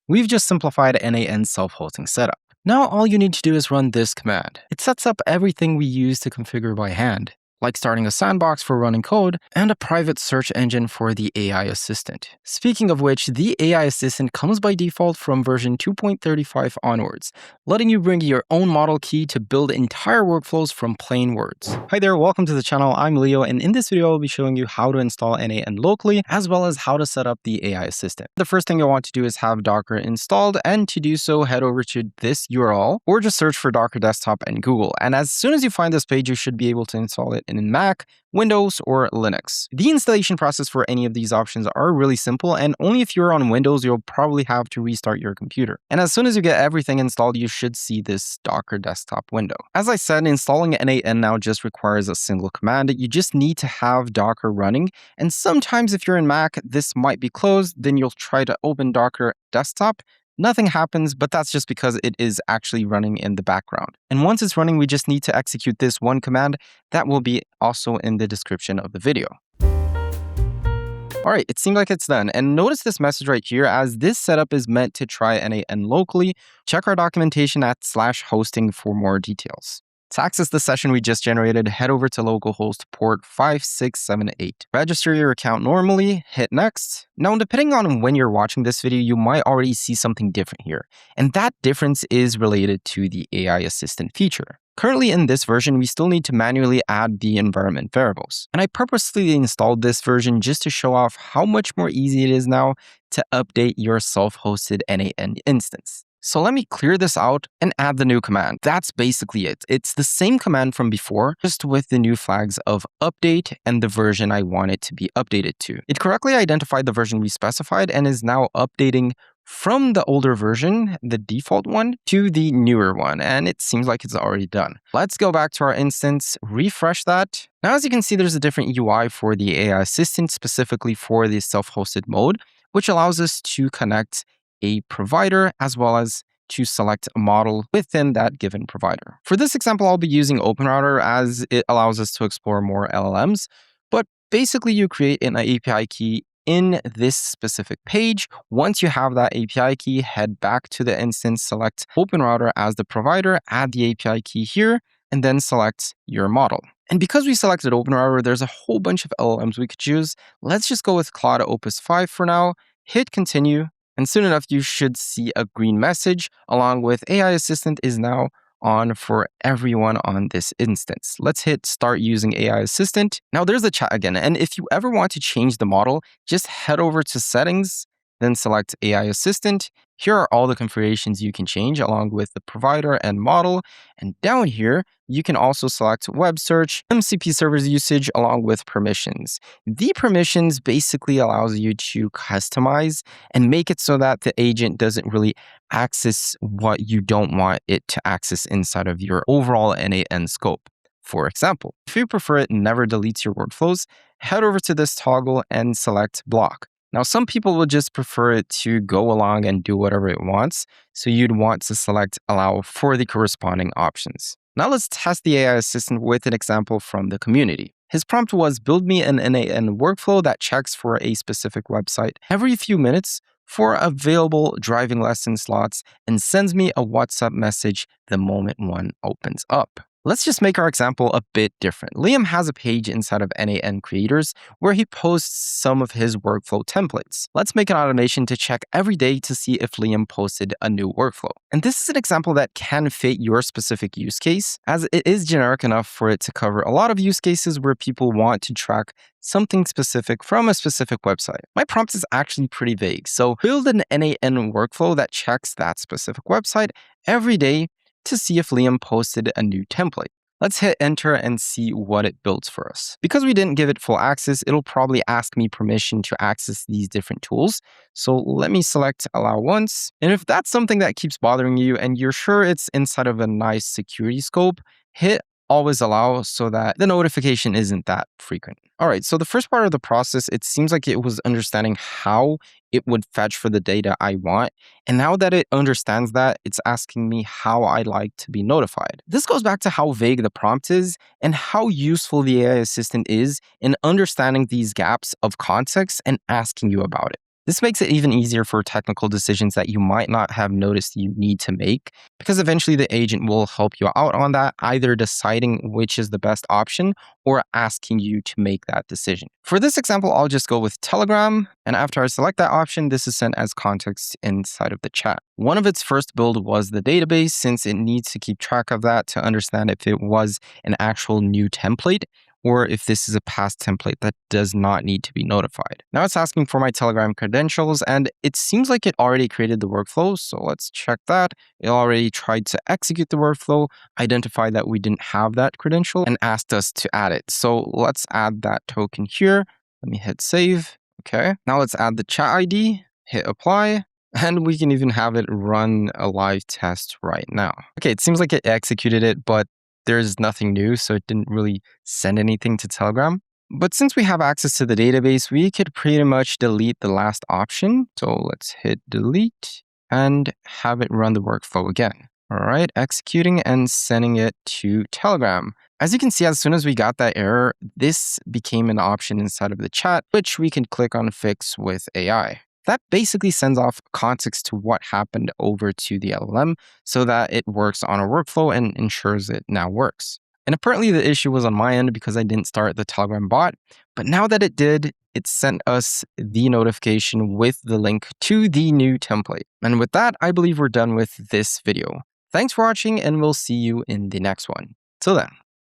We've just simplified n8n's self-hosting setup. Now all you need to do is run this command. It sets up everything we use to configure by hand, like starting a sandbox for running code and a private search engine for the AI assistant. Speaking of which, the AI assistant comes by default from version 2.35 onwards, letting you bring your own model key to build entire workflows from plain words. Hi there, welcome to the channel. I'm Leo, and in this video, I'll be showing you how to install n8n locally, as well as how to set up the AI assistant. The first thing you'll want to do is have Docker installed, and to do so, head over to this URL, or just search for Docker Desktop in Google. And as soon as you find this page, you should be able to install it in Mac, Windows, or Linux. The installation process for any of these options are really simple, and only if you're on Windows, you'll probably have to restart your computer. And as soon as you get everything installed, you should see this Docker Desktop window. As I said, installing n8n now just requires a single command. You just need to have Docker running, and sometimes if you're in Mac, this might be closed, then you'll try to open Docker Desktop. Nothing happens, but that's just because it is actually running in the background. And once it's running, we just need to execute this one command that will be also in the description of the video. All right, it seems like it's done. And notice this message right here, as this setup is meant to try n8n locally. Check our documentation at /hosting for more details. To access the session we just generated, head over to localhost port 5678. Register your account normally, hit next. Now, depending on when you're watching this video, you might already see something different here. And that difference is related to the AI assistant feature. Currently in this version, we still need to manually add the environment variables. And I purposely installed this version just to show off how much more easy it is now to update your self-hosted n8n instance. So let me clear this out and add the new command. That's basically it. It's the same command from before, just with the new flags of update and the version I want it to be updated to. It correctly identified the version we specified and is now updating from the older version, the default one, to the newer one, and it seems like it's already done. Let's go back to our instance, refresh that. Now, as you can see, there's a different UI for the AI assistant, specifically for the self-hosted mode, which allows us to connect a provider as well as to select a model within that given provider. For this example, I'll be using OpenRouter as it allows us to explore more LLMs, but basically you create an API key in this specific page. Once you have that API key, head back to the instance, select OpenRouter as the provider, add the API key here, and then select your model. And because we selected OpenRouter, there's a whole bunch of LLMs we could choose. Let's just go with Claude Opus 5 for now, hit continue, and soon enough, you should see a green message along with AI Assistant is now on for everyone on this instance. Let's hit start using AI Assistant. Now there's the chat again. And if you ever want to change the model, just head over to settings, then select AI Assistant. Here are all the configurations you can change along with the provider and model. And down here, you can also select web search, MCP servers usage, along with permissions. The permissions basically allows you to customize and make it so that the agent doesn't really access what you don't want it to access inside of your overall n8n scope. For example, if you prefer it never deletes your workflows, head over to this toggle and select block. Now, some people will just prefer it to go along and do whatever it wants, so you'd want to select allow for the corresponding options. Now let's test the AI assistant with an example from the community. His prompt was build me an n8n workflow that checks for a specific website every few minutes for available driving lesson slots and sends me a WhatsApp message the moment one opens up. Let's just make our example a bit different. Liam has a page inside of n8n Creators where he posts some of his workflow templates. Let's make an automation to check every day to see if Liam posted a new workflow. And this is an example that can fit your specific use case, as it is generic enough for it to cover a lot of use cases where people want to track something specific from a specific website. My prompt is actually pretty vague, so build an n8n workflow that checks that specific website every day to see if Liam posted a new template. Let's hit enter and see what it builds for us. Because we didn't give it full access, it'll probably ask me permission to access these different tools. So let me select allow once. And if that's something that keeps bothering you and you're sure it's inside of a nice security scope, hit always allow so that the notification isn't that frequent. All right, so the first part of the process, it seems like it was understanding how it would fetch for the data I want. And now that it understands that, it's asking me how I'd like to be notified. This goes back to how vague the prompt is and how useful the AI assistant is in understanding these gaps of context and asking you about it. This makes it even easier for technical decisions that you might not have noticed you need to make, because eventually the agent will help you out on that, either deciding which is the best option or asking you to make that decision. For this example, I'll just go with Telegram, and after I select that option, this is sent as context inside of the chat. One of its first build was the database, since it needs to keep track of that to understand if it was an actual new template, or if this is a past template that does not need to be notified. Now it's asking for my Telegram credentials, and it seems like it already created the workflow, so let's check that. It already tried to execute the workflow, identified that we didn't have that credential, and asked us to add it. So let's add that token here. Let me hit save. Okay, now let's add the chat ID, hit apply, and we can even have it run a live test right now. Okay, it seems like it executed it, but there's nothing new, so it didn't really send anything to Telegram. But since we have access to the database, we could pretty much delete the last option. So let's hit delete and have it run the workflow again. All right, executing and sending it to Telegram. As you can see, as soon as we got that error, this became an option inside of the chat, which we can click on Fix with AI. That basically sends off context to what happened over to the LLM so that it works on a workflow and ensures it now works. And apparently the issue was on my end because I didn't start the Telegram bot, but now that it did, it sent us the notification with the link to the new template. And with that, I believe we're done with this video. Thanks for watching, and we'll see you in the next one. Till then.